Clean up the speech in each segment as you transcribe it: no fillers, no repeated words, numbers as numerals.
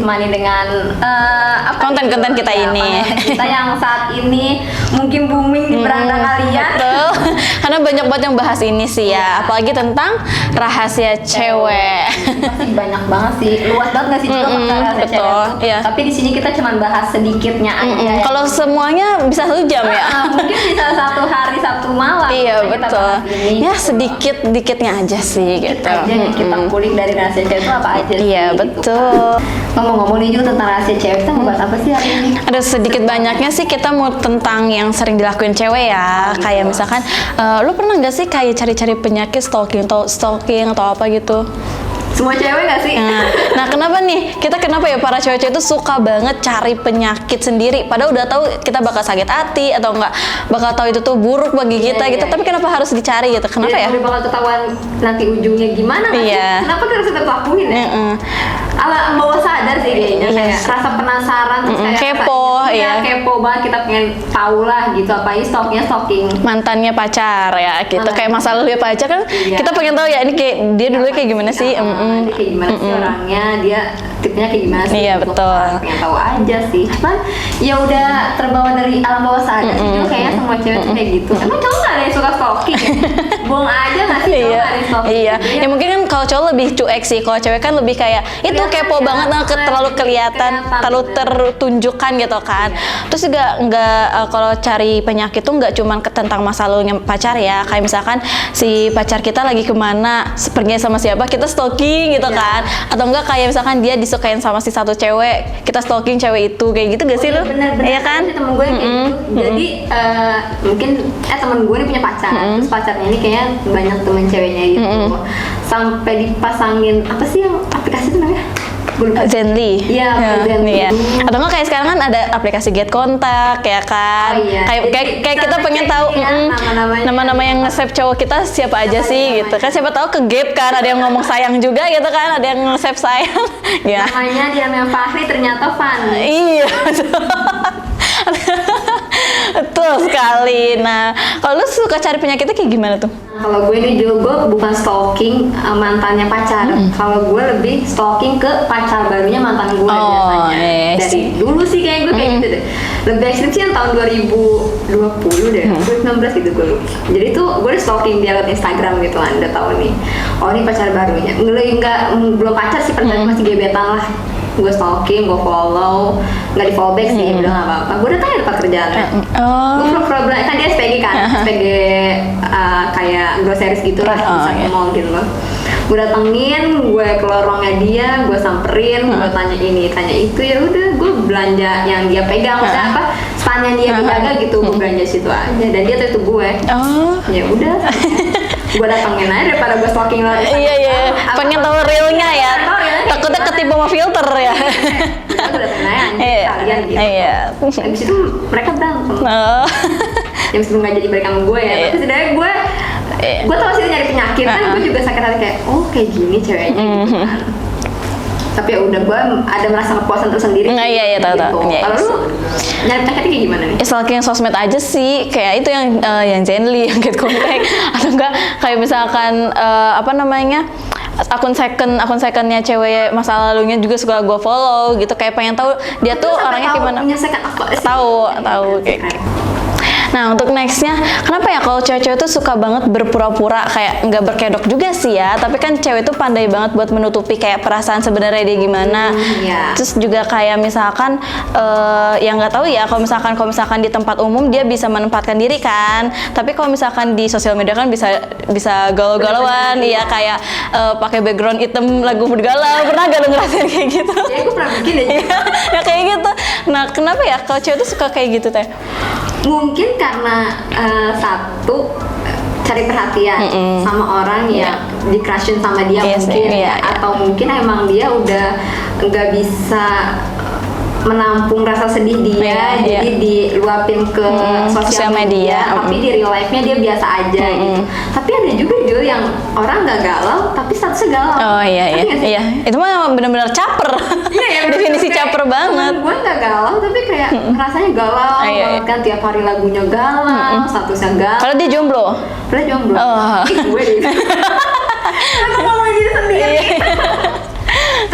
ditemani dengan konten-konten kita ini. Kita yang saat ini mungkin booming di beranda kalian. Betul. Karena banyak banget yang bahas ini sih ya, apalagi tentang rahasia cewek. Pasti banyak banget sih, luas banget nggak sih juga tentang rahasia betul, cewek tuh. iya. Tapi di sini kita cuma bahas sedikitnya aja. Ya. Kalau semuanya bisa 1 jam ya. Mungkin bisa 1 hari 1 malam. Iya kita betul. bahas ini, Ya gitu. sedikit-dikitnya aja sih gitu. Aja nih, kita kulik dari rahasia cewek itu apa aja sih. Iya gitu. betul. Ngomong-ngomong nih juga tentang rahasia cewek, kita mau bahas apa sih hari ini? Ada sedikit banyaknya sih kita mau tentang yang sering dilakuin cewek ya. Kayak misalkan lu pernah nggak sih kayak cari-cari penyakit stalking atau apa gitu? Semua cewek gak sih? Nah, kenapa nih? Kenapa ya para cewek-cewek itu suka banget cari penyakit sendiri? Padahal udah tahu kita bakal sakit hati atau enggak bakal tahu itu tuh buruk bagi kita gitu. Tapi kenapa harus dicari gitu? Kenapa ya? Udah bakal ketahuan nanti ujungnya gimana kan? Iya. Kenapa harus kita lakuin ya? Ala bawah sadar sih kayaknya, kayak rasa penasaran terus kayak kepo, iya, kepo banget, kita pengen tahu lah gitu, apalagi stalking mantannya pacar ya gitu, kayak masa lalu ya pacar kan, kita pengen tahu ya ini kayak dia dulu kayak gimana sih, dia kayak gimana sih orangnya, dia tipenya kayak gimana sih, iya betul, pengen tahu aja sih, cuman ya udah terbawa dari alam bawah sadar sih, juga kayaknya semua cewek tuh kayak gitu. Emang cowok nggak ada yang suka stalking? Bohong aja nggak sih cowok nggak ada yang stalking? Iya, ya mungkin kan kalau cowok lebih cuek sih, kalau cewek kan lebih kayak itu kepo banget, terlalu kelihatan, terlalu tertunjukkan gitu kan. Terus juga nggak kalau cari penyakit tuh nggak cuma tentang masa lalunya pacar ya, kayak misalkan si pacar kita lagi kemana, pergi sama siapa, kita stalking gitu kan, atau enggak kayak misalkan dia disukain sama si satu cewek, kita stalking cewek itu, kayak gitu gak sih lu? Bener-bener, iya kan? Temen gue kayak gitu. Jadi mungkin temen gue ini punya pacar, terus pacarnya ini kayaknya banyak temen ceweknya gitu, sampai dipasangin apa sih yang aplikasi itu namanya? Zenly. Iya, Zenly. Iya. Atau enggak kayak sekarang kan ada aplikasi Get Kontak ya kan. Oh, iya. Kayak kita pengen tahu nama-nama yang nge-save cowok kita siapa aja sih gitu. Kan siapa tahu ke gap kan, ada yang ngomong sayang juga gitu kan, ada yang nge-save sayang. Ya. Namanya dia Fahri, ternyata Fanny. Iya. Betul sekali. Nah, kalau lu suka cari penyakitnya kayak gimana tuh? Kalau gue ini juga, gue bukan stalking mantannya pacar. Kalau gue lebih stalking ke pacar barunya mantan gue biasanya. Dari dulu sih kayak gue kayak gitu deh. Lebih ekstrim sih yang tahun 2020 deh, 2019 gitu gue lupa. Jadi tuh gue udah stalking dia lewat Instagram gitu kan, udah tahu nih. Oh ini pacar barunya. Belum pacar sih, masih gebetan lah. Gue stalking, gue follow, nggak di follow back sih, udah nggak apa-apa. Gue udah tanya tempat kerjaannya. Gue pura-pura kan dia SPG kan, SPG kayak groceries gitu lah, di mall gitu loh. Gue datengin, gue ke lorongnya dia, gue samperin, gue tanya ini, tanya itu, ya udah gue belanja yang dia pegang, maksudnya apa, spannya dia dijaga gitu, gue belanja situ aja, dan dia tuh itu gue. Ya udah. Gue datengin aja daripada gue stalking lah. Iya, pengen tahu realnya ya. Takutnya ketipu sama filter ya. Gue datengin aja kalian gitu. Iya. Habis itu mereka berantem. Yang sebelum nggak jadi balik sama gue ya. Tapi sebenarnya gue tau sih nyari penyakit kan, gue juga sakit hati kayak, oh kayak gini ceweknya gitu kan. Tapi ya udah, gue ada merasa kepuasan tersendiri. Iya, tahu. Kalau lu nyari penyakitnya kayak gimana nih? Stalking sosmed aja sih, kayak itu yang Zenly, yang Get Contact, atau enggak kayak misalkan apa namanya, akun secondnya cewek masa lalunya juga suka gue follow gitu, kayak pengen tahu dia tuh orangnya gimana. Tahu kayak. Nah, untuk nextnya, kenapa ya kalau cewek-cewek tuh suka banget berpura-pura, kayak nggak berkedok juga sih ya, tapi kan cewek tuh pandai banget buat menutupi kayak perasaan sebenarnya dia gimana. Terus juga kayak misalkan yang nggak tahu ya, kalau misalkan di tempat umum dia bisa menempatkan diri kan, tapi kalau misalkan di sosial media kan bisa galau-galauan, ya kayak pakai background hitam lagu bergalau. Pernah gak lu ngerasain kayak gitu? Ya, gue pernah bikin deh. Ya kayak gitu. Nah, kenapa ya kalau cewek tuh suka kayak gitu teh? Mungkin karena satu, cari perhatian sama orang yang di-crushin sama dia mungkin, atau mungkin emang dia udah nggak bisa menampung rasa sedih dia, jadi diluapin ke sosial media, tapi di real life-nya dia biasa aja gitu. Tapi ada juga yang orang nggak galau, tapi statusnya galau. Oh iya. Itu mah benar-benar caper. Iya, definisi caper banget. Gue nggak galau, tapi kayak rasanya galau banget kan, tiap hari lagunya galau, statusnya galau. Kalau dia jomblo? Dia jomblo. Gue deh. Kenapa ngomong gitu sendiri?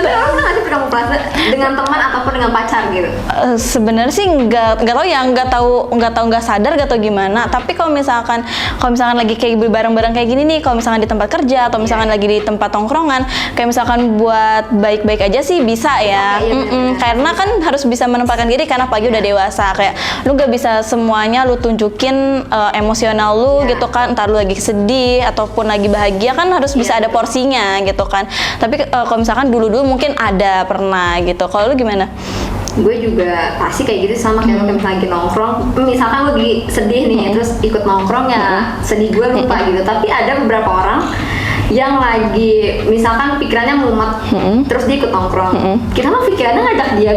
Tapi orang pernah nggak sih berkamuflase dengan teman ataupun dengan pacar gitu? Sebenarnya sih nggak sadar nggak tahu gimana. Tapi kalau misalkan lagi kayak bareng-bareng kayak gini nih, kalau misalkan di tempat kerja atau misalkan lagi di tempat tongkrongan, kayak misalkan buat baik-baik aja sih bisa ya. Karena kan harus bisa menempatkan diri karena pagi udah dewasa. Kayak lu gak bisa semuanya lu tunjukin emosional lu gitu kan. Entar lu lagi sedih ataupun lagi bahagia kan harus bisa ada porsinya gitu kan. Tapi kalau misalkan dulu-dulu mungkin ada pernah gitu. Kalau lu gimana? Gue juga pasti kayak gitu sama kayak misalnya lagi nongkrong, misalkan gue lagi sedih nih, terus ikut nongkrong ya sedih gue lupa gitu. Tapi ada beberapa orang yang lagi misalkan pikirannya mumet, terus dia ikut nongkrong, kita mah pikirannya ngajak dia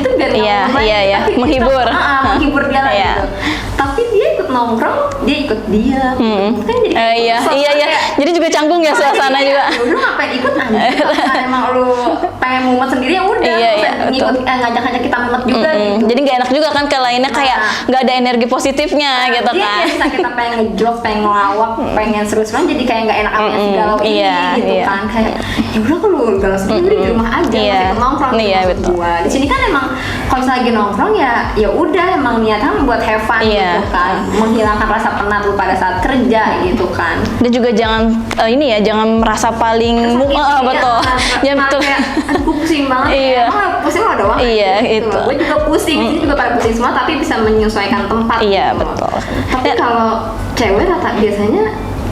tuh biar tapi menghibur, menghibur dia lah gitu. Tapi dia ikut nongkrong, dia ikut dia, kan jadi jadi juga canggung ya suasana juga. Lu ngapain ikut anjir? Emang lu pengen mumet sendiri ya udah, ngikut ngajak-ngajak kita mumet juga gitu. Jadi nggak enak juga kan ke lainnya kayak nggak ada energi positifnya gitu kan. Iya, kita pengen ngejok, pengen ngelawak, pengen seru-seruan, jadi kayak nggak enak apa segala gitu kan. Kayak ya udah kalau galau sendiri di rumah aja, masih nongkrong gitu. Di sini kan emang kalau misalnya lagi nongkrong ya udah emang niatnya buat have fun gitu kan, menghilangkan rasa penat lu pada saat kerja gitu kan. Dan juga jangan jangan merasa paling betul. Ya betul. Kayak aku pusing banget. Emang pusing lo doang. Iya gitu. itu. Gue juga pusing, ini juga pada pusing semua tapi bisa menyesuaikan tempat. Iya gitu. betul. Tapi kalau cewek biasanya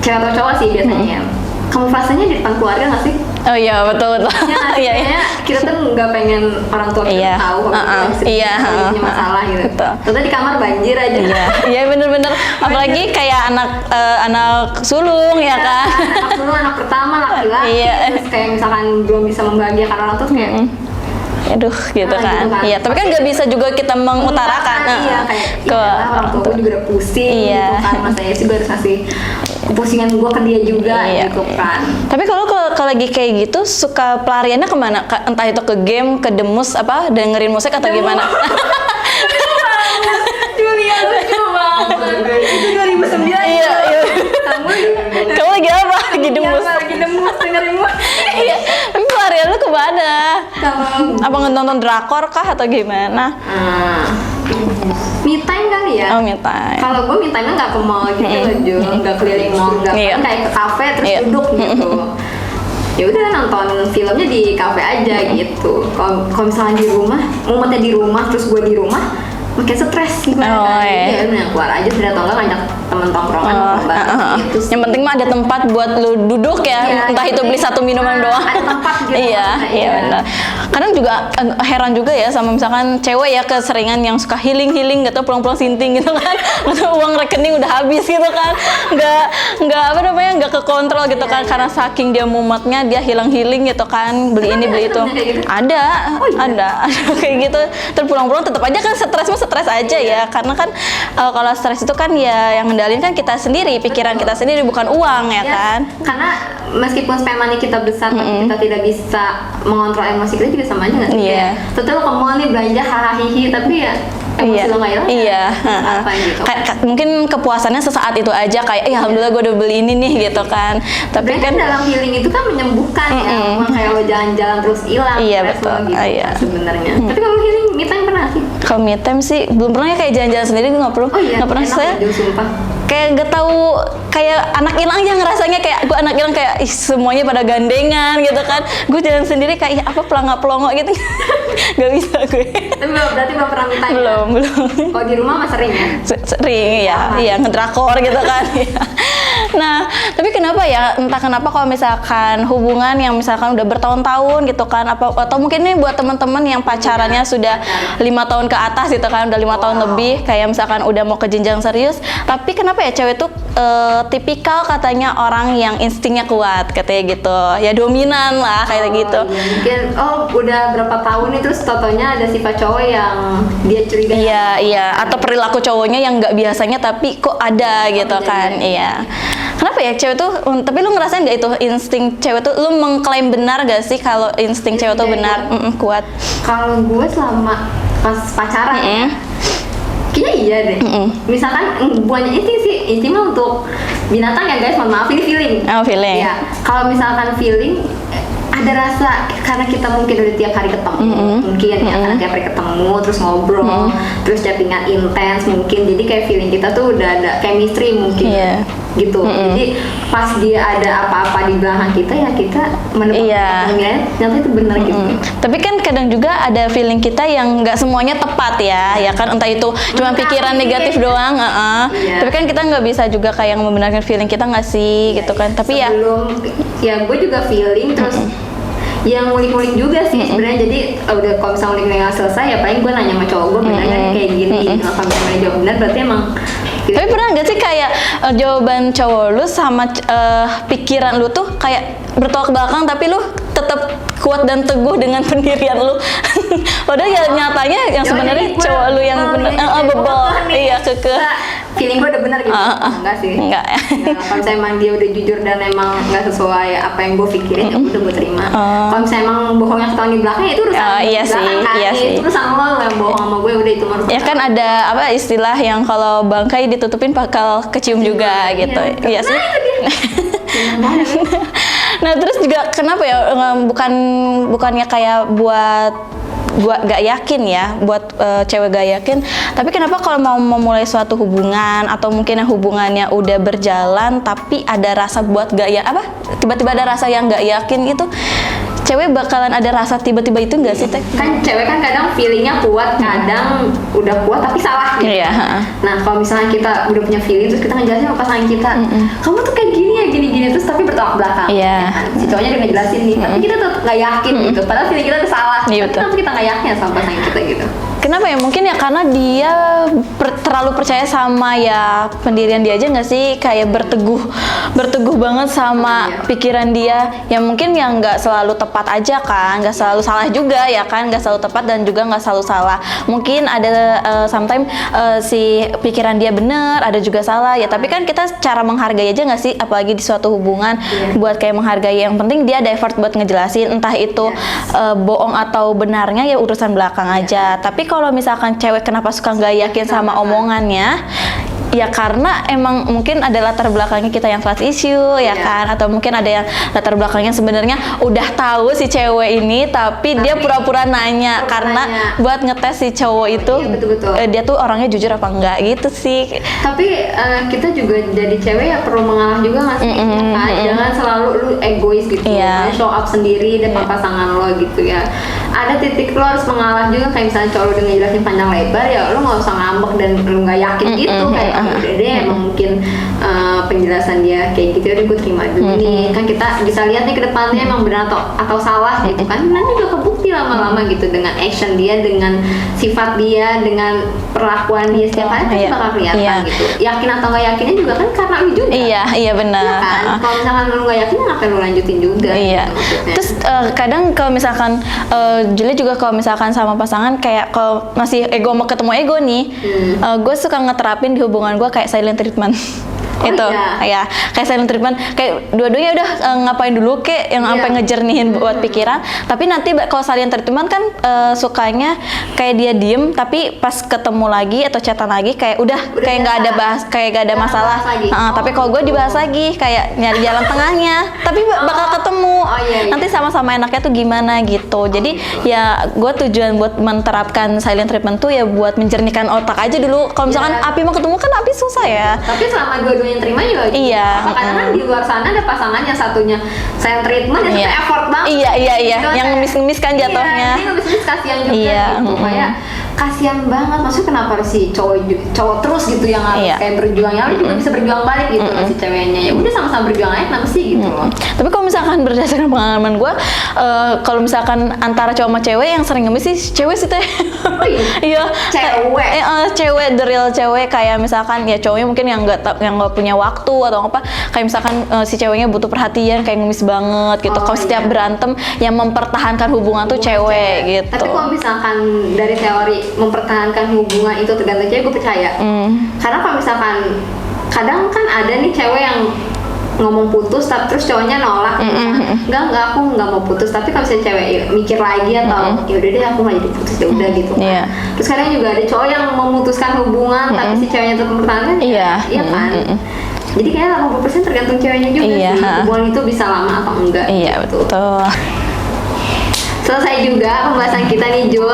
cewek atau cowok sih biasanya. Kamuflasenya di depan keluarga nggak sih? Oh iya betul. Iya. Kita tuh nggak pengen orang tua kita tahu kalau kita punya masalah gitu. Terus di kamar banjir aja. Iya bener-bener. Apalagi kayak anak sulung ya kan. Anak sulung, anak pertama laki-laki. Terus kayak misalkan belum bisa membahagiakan orang tuh kayak aduh gitu kan. Iya, tapi kan nggak bisa juga kita mengutarakan. Iya, kayak orang tua gue juga udah pusing gitu kan. Masa ya sih gue harus kasih pusingan gue ke dia juga gitu kan. Tapi kalau lagi kayak gitu suka pelariannya kemana? Entah itu ke game, ke demus dengerin musik atau gimana? Julia lucu banget. Itu 2009. Iya. Kamu lagi apa? Lagi demus. Lagi demus dengerin musik. Iya. Tapi pelarian lu kemana? Apa nonton drakor kah atau gimana? Me time kali ya. Oh, me time. Kalau gue me time-nya nggak ke mall gitu loh, Jo. Nggak keliling mall, nggak kayak ke kafe terus duduk gitu. Ya udah nonton filmnya di kafe aja gitu. Kalau misalnya di rumah, mumetnya di rumah terus gue di rumah, makin stres gitu kan. Ya udah keluar aja, sudah atau enggak ngajak temen tongkrongan gitu. Yang penting mah ada tempat buat lu duduk ya. Entah itu beli satu minuman doang. Ada tempat gitu. Iya benar. Kadang juga heran juga ya sama misalkan cewek ya keseringan yang suka healing gitu, pulang-pulang sinting gitu kan. Atau uang rekening udah habis gitu kan. Nggak kekontrol gitu kan karena saking dia mumetnya dia healing gitu kan, beli ini beli itu. Ada kayak gitu. Terus pulang-pulang tetap aja kan stres aja ya, karena kan kalau stres itu kan ya yang ngendalin kan kita sendiri, pikiran kita sendiri bukan uang ya kan. Karena meskipun spend money kita besar tapi kita tidak bisa mengontrol emosi kita juga sama aja nggak sih? Setelah ke mall nih belanja hahaha tapi ya emosi lo nggak hilang. Apa gitu? Mungkin kepuasannya sesaat itu aja kayak alhamdulillah gue udah beli ini nih gitu kan. Tapi kan dalam healing itu kan menyembuhkan ya, bukan kayak lo jalan-jalan terus hilang. Iya betul. Gitu, sebenarnya. Tapi kalau healing me time pernah sih? Kalau me time sih belum pernah ya, kayak jalan-jalan sendiri gue nggak perlu. Nggak pernah saya. Kayak gak tahu, kayak anak hilang aja ngerasanya, kayak gue anak hilang kayak semuanya pada gandengan gitu kan. Gue jalan sendiri kayak pelongo gitu. Gak bisa gue. Tapi berarti belum pernah me time. Belum. Kalau di rumah mah sering ya? Sering ya, ngedrakor gitu kan. Nah, tapi kenapa ya? Entah kenapa kalau misalkan hubungan yang misalkan udah bertahun-tahun gitu kan, atau mungkin nih buat teman-teman yang pacarannya sudah 5 tahun ke atas gitu kan, udah 5 tahun lebih, kayak misalkan udah mau ke jenjang serius, tapi kenapa ya cewek tuh tipikal katanya orang yang instingnya kuat katanya gitu, ya dominan lah kayak gitu. Mungkin udah berapa tahun itu totonya ada sifat cowok yang dia curiga. Iya, atau perilaku cowoknya yang nggak biasanya tapi kok ada gitu kan. Iya. Kenapa ya cewek tuh, tapi lu ngerasain gak itu insting cewek tuh, lu mengklaim benar gak sih kalau insting cewek tuh benar, kuat? Kalau gue selama pas pacaran ya, kayaknya iya deh. Misalkan buahnya insting mah untuk binatang ya guys, mohon maaf, ini feeling. Oh, feeling. Ya, kalau misalkan feeling, ada ada rasa karena kita mungkin udah tiap hari ketemu, mungkin ya karena tiap hari ketemu terus ngobrol, terus chattingan intens mungkin, jadi kayak feeling kita tuh udah ada chemistry mungkin. Gitu. Jadi pas dia ada apa-apa di belakang kita ya kita menepati ternyata itu benar gitu. Tapi kan kadang juga ada feeling kita yang nggak semuanya tepat ya kan, entah itu cuma pikiran negatif doang. Tapi kan kita nggak bisa juga kayak membenarkan feeling kita nggak sih gitu kan. Tapi ya gue juga feeling terus yang ngulik-ngulik juga sih sebenarnya. Jadi udah kalau misalnya ngulik-ngulik selesai ya paling gue nanya sama cowok gue benernya kayak gini. Kalau misalnya jawab benar berarti emang gitu. Tapi pernah nggak sih kayak jawaban cowok lu sama pikiran lu tuh kayak bertolak belakang tapi lu tetap kuat dan teguh dengan pendirian lu? Padahal ya nyatanya yang sebenarnya cowok lu yang bener bebel. Iya, kekeh. Feeling gue udah bener gitu. Enggak sih. Enggak ya. Kalau misalnya emang dia udah jujur dan emang nggak sesuai apa yang gue pikirin ya udah gue terima. Kalau misalnya emang bohongnya ketahuan di belakang ya itu urusan itu urusan lo yang bohong sama gue udah itu urusan. Ya kan ada apa istilah yang kalau bangkai ditutupin bakal kecium juga gitu. Iya sih. Nah terus juga kenapa ya bukannya kayak buat gua gak yakin ya, buat cewek gak yakin, tapi kenapa kalau mau memulai suatu hubungan atau mungkin yang hubungannya udah berjalan tapi ada rasa buat gak ya tiba-tiba ada rasa yang gak yakin gitu, cewek bakalan ada rasa tiba-tiba itu nggak sih Teh? Kan cewek kan kadang feelingnya kuat, kadang udah kuat tapi salah gitu. Nah kalau misalnya kita udah punya feeling terus kita ngejelasin sama pasangan kita, kamu tuh kayak gini ya gini-gini terus tapi bertolak belakang. Ya kan? Si cowoknya udah ngejelasin nih, tapi kita tetap nggak yakin gitu. Padahal feeling kita udah salah. Tapi kenapa kita nggak yakin sama pasangan kita gitu? Kenapa ya? Mungkin ya karena dia terlalu percaya sama ya pendirian dia aja nggak sih, kayak berteguh banget sama pikiran dia. Ya mungkin yang nggak selalu tepat aja kan, nggak selalu salah juga ya kan, nggak selalu tepat dan juga nggak selalu salah. Mungkin ada sometimes si pikiran dia bener, ada juga salah ya. Tapi kan kita cara menghargai aja nggak sih, apalagi di suatu hubungan buat kayak menghargai. Yang penting dia ada effort buat ngejelasin, entah itu bohong atau benarnya ya urusan belakang aja. Tapi kalau misalkan cewek kenapa suka nggak yakin sama omongannya, ya karena emang mungkin ada latar belakangnya kita yang trust issue ya kan, atau mungkin ada yang latar belakangnya sebenarnya udah tahu si cewek ini tapi dia pura-pura nanya karena buat ngetes si cowok itu dia tuh orangnya jujur apa enggak gitu sih. Tapi kita juga jadi cewek ya perlu mengalah juga nggak sih? Jangan selalu lu egois gitu, show up sendiri depan pasangan lo gitu ya. Ada titik lo harus mengalah juga, kayak misalnya cowok udah ngejelasin panjang lebar ya lo nggak usah ngambek dan lu nggak yakin gitu kayak udah deh emang mungkin penjelasan dia kayak gitu udah gue terima dulu nih, kan kita bisa lihat nih ke depannya emang benar atau salah gitu kan, nanti juga kebukti lama-lama gitu dengan action dia, dengan sifat dia, dengan perlakuan dia setiap hari pasti bakal kelihatan gitu. Yakin atau nggak yakinnya juga kan karena lu juga. Iya benar. Ya kan? Kalau misalkan lu nggak yakin ngapain lu lanjutin juga. Gitu, terus kadang kalau misalkan Julia juga kalau misalkan sama pasangan kayak kalau masih mau ketemu ego nih, gue suka ngeterapin di hubungan gue kayak silent treatment. Ya kayak silent treatment, kayak dua-duanya udah ngapain dulu kek yang sampai ngejernihin buat pikiran, tapi nanti kalau silent treatment kan sukanya kayak dia diem tapi pas ketemu lagi atau chatan lagi kayak udah kayak nggak ada kayak nggak ada masalah. Tapi kalau gue dibahas lagi kayak nyari jalan tengahnya, tapi bakal ketemu nanti sama-sama enaknya tuh gimana gitu. Jadi ya gue tujuan buat menerapkan silent treatment tuh ya buat menjernihkan otak aja dulu. Kalau misalkan api mau ketemu kan api susah ya. Tapi selama dua-duanya yang terima juga karena kan di luar sana ada pasangan yang satunya silent treatment yang effort banget yang ngemis-ngemis kan jatuhnya. Iya, ngemis-ngemis kasihan juga gitu kayak kasihan banget, maksudnya kenapa harus si cowok terus gitu yang harus kayak berjuang, ya lu juga bisa berjuang balik gitu si ceweknya, ya udah sama-sama berjuang aja kenapa sih gitu loh. Tapi kalau misalkan berdasarkan pengalaman gue, kalau misalkan antara cowok sama cewek yang sering ngemis sih cewek sih Teh. Cewek the real cewek, kayak misalkan ya cowoknya mungkin yang nggak punya waktu atau apa, kayak misalkan si ceweknya butuh perhatian kayak ngemis banget gitu. Kalau setiap berantem yang mempertahankan hubungan tuh cewek gitu. Tapi kalau misalkan dari teori mempertahankan hubungan itu tergantung cewek, gue percaya. Karena kalau misalkan kadang kan ada nih cewek yang ngomong putus tapi terus cowoknya nolak, enggak aku nggak mau putus, tapi kalau misalnya cewek mikir lagi atau ya udah deh aku nggak jadi putus ya udah gitu kan. Terus kadang juga ada cowok yang memutuskan hubungan tapi si ceweknya tetap mempertahankan, iya kan. Jadi kayaknya 80% tergantung ceweknya juga sih hubungan itu bisa lama atau enggak. Gitu. Betul. Selesai juga pembahasan kita nih Jul,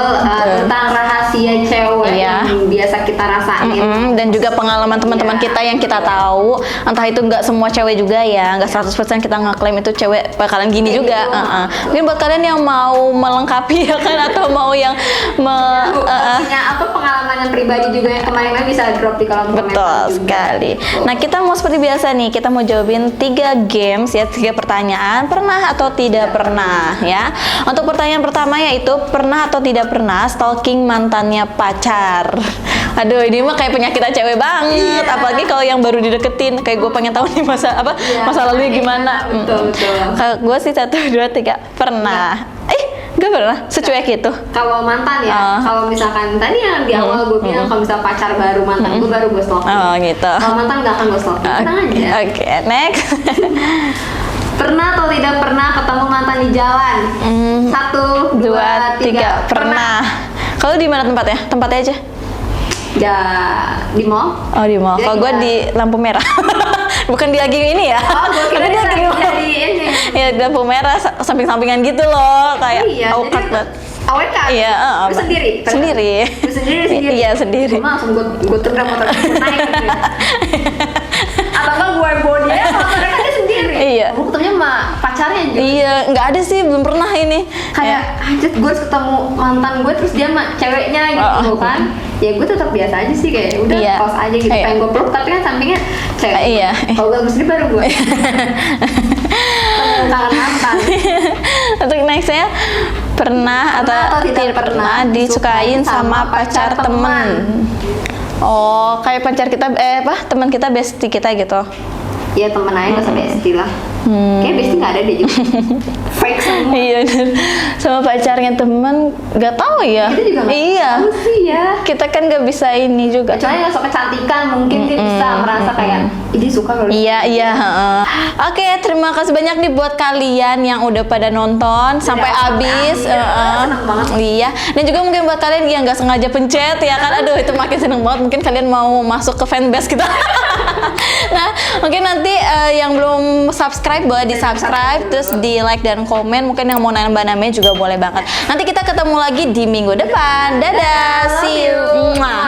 tentang rahasia cewek Iya. yang biasa kita rasain. Dan juga pengalaman teman-teman Iya. kita yang kita tahu, entah itu nggak semua cewek juga ya, nggak 100% kita ngeklaim itu cewek bakalan gini Kayak juga. gitu. Mungkin buat kalian yang mau melengkapi ya kan, atau mau yang Punya apa pengalaman yang pribadi juga yang kemarin bisa drop di kolom komentar Betul juga. sekali. Betul. Nah, kita mau seperti biasa nih, kita mau jawabin 3 games ya, 3 pertanyaan, pernah atau tidak pernah ya. Untuk pertanyaan pertama yaitu pernah atau tidak pernah stalking mantannya pacar. Aduh, ini mah kayak penyakit cewek banget, Iya. apalagi kalau yang baru dideketin. Kayak gue pengen tahu nih Iya. masa lalunya gimana. Betul, betul. Kalau gue sih 1, 2, 3 pernah. Gak pernah, secuek itu. Kalau mantan ya, kalau misalkan tadi yang di awal gue bilang kalau misal pacar baru mantan gue baru gue stalking. Oh gitu. Kalau mantan gak akan gue stalking, tenang aja. Oke, next. Pernah atau tidak pernah ketemu mantan di jalan? 1, 2, 3. Pernah. Kalau di mana tempatnya? Tempatnya aja. Ya di mall. Oh, di mall. Dia Kalau gue gimana? di lampu merah. Bukan di lagi ini ya. Oh, gue kira Tapi dia di lagi di ini. Ya, di lampu merah samping-sampingan gitu loh, kayak Iya, awkward jadi banget. awet kan? Iya, Lu sendiri? Sendiri. Lu sendiri? Iya, sendiri. Cuma langsung gue tendang motor naik gitu ya. Atau enggak gue bawa dia, motornya kan dia sendiri. Iya. Gue ketemunya sama pacarnya juga. Iya, nggak ada sih, belum pernah ini. Kayak anjir gue harus ketemu mantan gue terus dia sama ceweknya gitu kan. Ya gue tetap biasa aja sih, kayak udah Iya. pause aja gitu, Iya. pengen gue peluk tapi kan sampingnya cewek. Iya. Kalau gue sendiri baru gue kangen mantan. Untuk nextnya, pernah atau tidak pernah disukain sama pacar temen. Oh, kayak pacar kita, teman kita, bestie kita gitu. Ya temen aja gak usah bestie lah. Kayak bestie gak ada deh juga. Fake semua. Iya, dan sama pacarnya temen, nggak tahu ya. Kita juga gak Iya. tahu sih ya. Kita kan nggak bisa ini juga. Kecuali yang suka kecantikan mungkin dia bisa merasa kayak ini suka kalau Iya, heeh. Oke, terima kasih banyak nih buat kalian yang udah pada nonton sampai habis. Seneng banget. Iya, dan juga mungkin buat kalian yang nggak sengaja pencet ya kan, aduh itu makin seneng banget. Mungkin kalian mau masuk ke fanbase kita. Nah, mungkin nanti yang belum subscribe boleh di subscribe, terus di like dan komen. Mungkin yang mau nanya namanya juga boleh banget. Nanti kita ketemu lagi di minggu depan. Dadah, see you. Mwah.